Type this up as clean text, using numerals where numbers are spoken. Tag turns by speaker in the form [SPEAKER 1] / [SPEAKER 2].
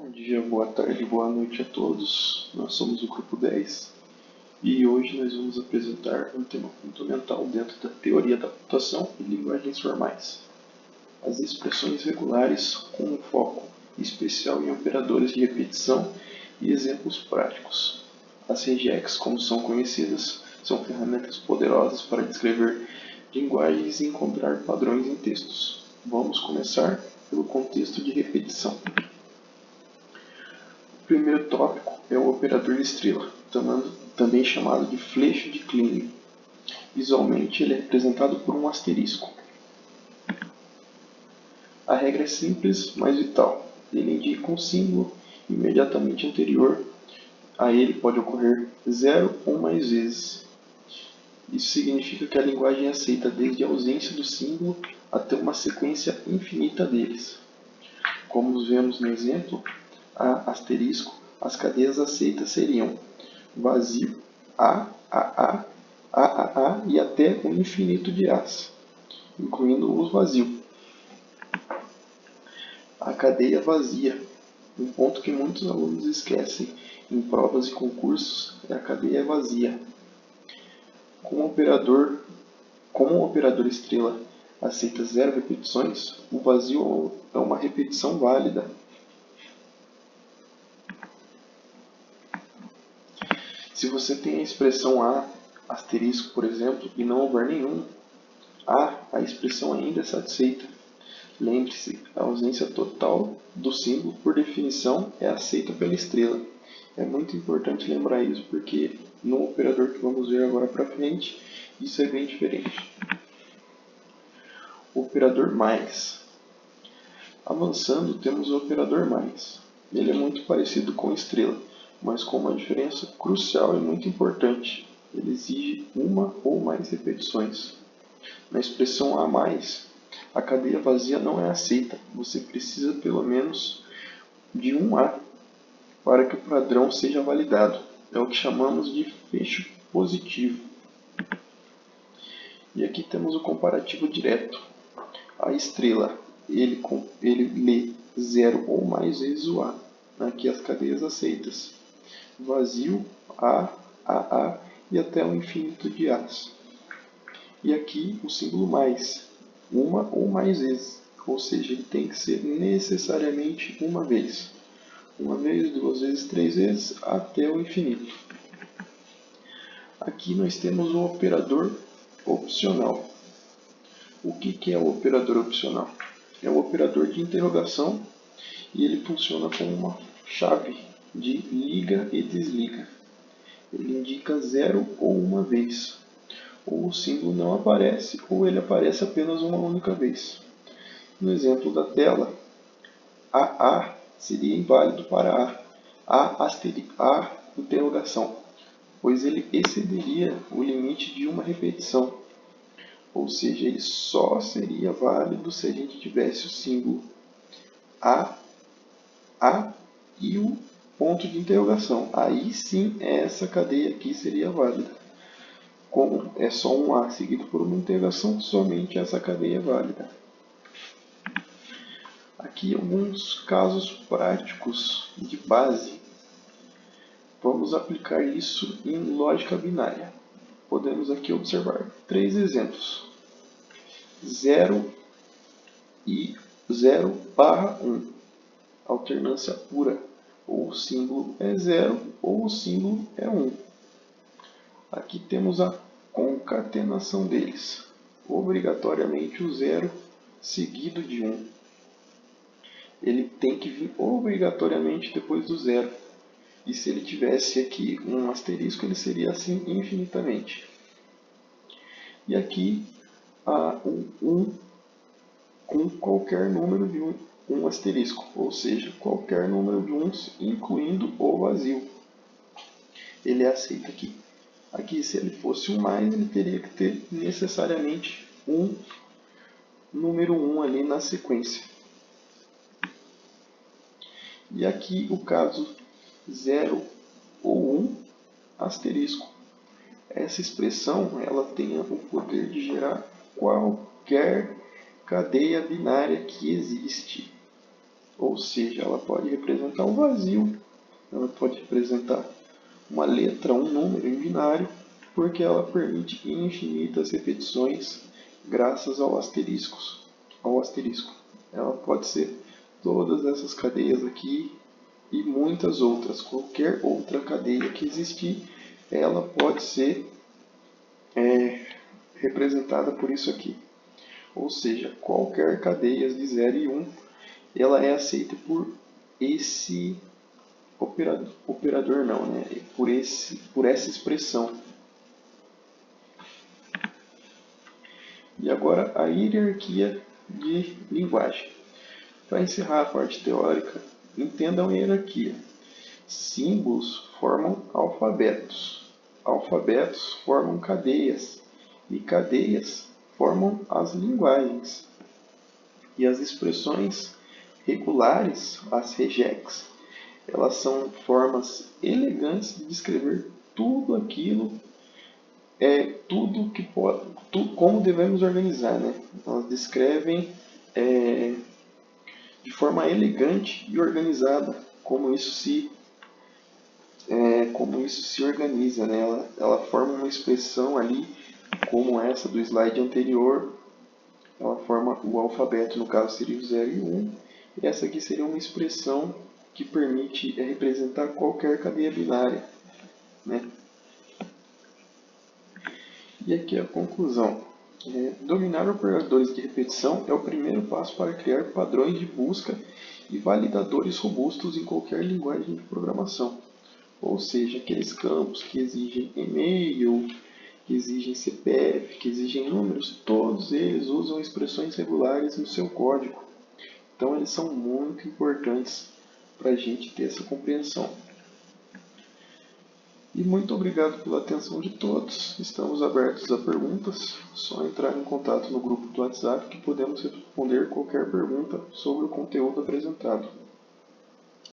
[SPEAKER 1] Bom dia, boa tarde, boa noite a todos. Nós somos o grupo 10 e hoje nós vamos apresentar um tema fundamental dentro da teoria da computação e linguagens formais: as expressões regulares com um foco especial em operadores de repetição e exemplos práticos. As regex, como são conhecidas, são ferramentas poderosas para descrever linguagens e encontrar padrões em textos. Vamos começar pelo contexto de repetição. O primeiro tópico é o operador de estrela, também chamado de flecha de Kleene. Visualmente, ele é representado por um asterisco. A regra é simples, mas vital. Ele indica um símbolo imediatamente anterior a ele pode ocorrer 0 ou mais vezes. Isso significa que a linguagem aceita desde a ausência do símbolo até uma sequência infinita deles. Como vemos no exemplo, a asterisco, as cadeias aceitas seriam vazio, A e até o infinito de As, incluindo os vazios. A cadeia vazia, um ponto que muitos alunos esquecem em provas e concursos, é a cadeia vazia. Como o operador estrela aceita 0 repetições, o vazio é uma repetição válida. Se você tem a expressão A, asterisco, por exemplo, e não houver nenhum a expressão ainda é satisfeita. Lembre-se, a ausência total do símbolo, por definição, é aceita pela estrela. É muito importante lembrar isso, porque no operador que vamos ver agora para frente, isso é bem diferente. O operador mais. Avançando, temos o operador mais. Ele é muito parecido com estrela, mas com uma diferença crucial e muito importante. Ele exige uma ou mais repetições. Na expressão a mais, a cadeia vazia não é aceita. Você precisa pelo menos de um A para que o padrão seja validado. É o que chamamos de fecho positivo. E aqui temos o comparativo direto. A estrela, ele lê 0 ou mais vezes o A. Aqui as cadeias aceitas. Vazio, A e até o infinito de As. E aqui o símbolo mais, uma ou mais vezes. Ou seja, ele tem que ser necessariamente uma vez. Uma vez, duas vezes, três vezes, até o infinito. Aqui nós temos o operador opcional. O que é o operador opcional? É um operador de interrogação e ele funciona como uma chave de liga e desliga. Ele indica 0 ou uma vez. Ou o símbolo não aparece, ou ele aparece apenas uma única vez. No exemplo da tela, A seria inválido para A interrogação, pois ele excederia o limite de uma repetição. Ou seja, ele só seria válido se a gente tivesse o símbolo A e o ponto de interrogação. Aí sim, essa cadeia aqui seria válida. Como é só um A seguido por uma interrogação, somente essa cadeia é válida. Aqui alguns casos práticos de base. Vamos aplicar isso em lógica binária. Podemos aqui observar 3 exemplos. 0 e 0/1. Alternância pura. Ou o símbolo é 0 ou o símbolo é 1. Aqui temos a concatenação deles. Obrigatoriamente o 0 seguido de 1. Ele tem que vir obrigatoriamente depois do 0. E se ele tivesse aqui um asterisco, ele seria assim infinitamente. E aqui um com qualquer número de um asterisco, ou seja, qualquer número de uns, incluindo o vazio. Ele é aceito aqui. Aqui, se ele fosse um mais, ele teria que ter necessariamente um número 1 ali na sequência. E aqui o caso 0 ou 1 asterisco. Essa expressão ela tem o poder de gerar qualquer cadeia binária que existe. Ou seja, ela pode representar um vazio, ela pode representar uma letra, um número em binário, porque ela permite infinitas repetições graças ao asterisco. Ela pode ser todas essas cadeias aqui e muitas outras. Qualquer outra cadeia que existir, ela pode ser representada por isso aqui. Ou seja, qualquer cadeia de 0 e 1, ela é aceita por esse operador não, né? Por essa expressão. E agora a hierarquia de linguagem. Para encerrar a parte teórica, entendam a hierarquia. Símbolos formam alfabetos. Alfabetos formam cadeias. E cadeias formam as linguagens. E as expressões regulares, as regex, elas são formas elegantes de descrever tudo aquilo, tudo que pode, como devemos organizar, né? Elas descrevem de forma elegante e organizada como isso se organiza, né? Ela forma uma expressão ali, como essa do slide anterior. Ela forma o alfabeto, no caso seria o 0 e 1. E essa aqui seria uma expressão que permite representar qualquer cadeia binária, né? E aqui a conclusão. Dominar operadores de repetição é o primeiro passo para criar padrões de busca e validadores robustos em qualquer linguagem de programação. Ou seja, aqueles campos que exigem e-mail, que exigem CPF, que exigem números, todos eles usam expressões regulares no seu código. Então eles são muito importantes para a gente ter essa compreensão. E muito obrigado pela atenção de todos. Estamos abertos a perguntas. Só entrar em contato no grupo do WhatsApp que podemos responder qualquer pergunta sobre o conteúdo apresentado.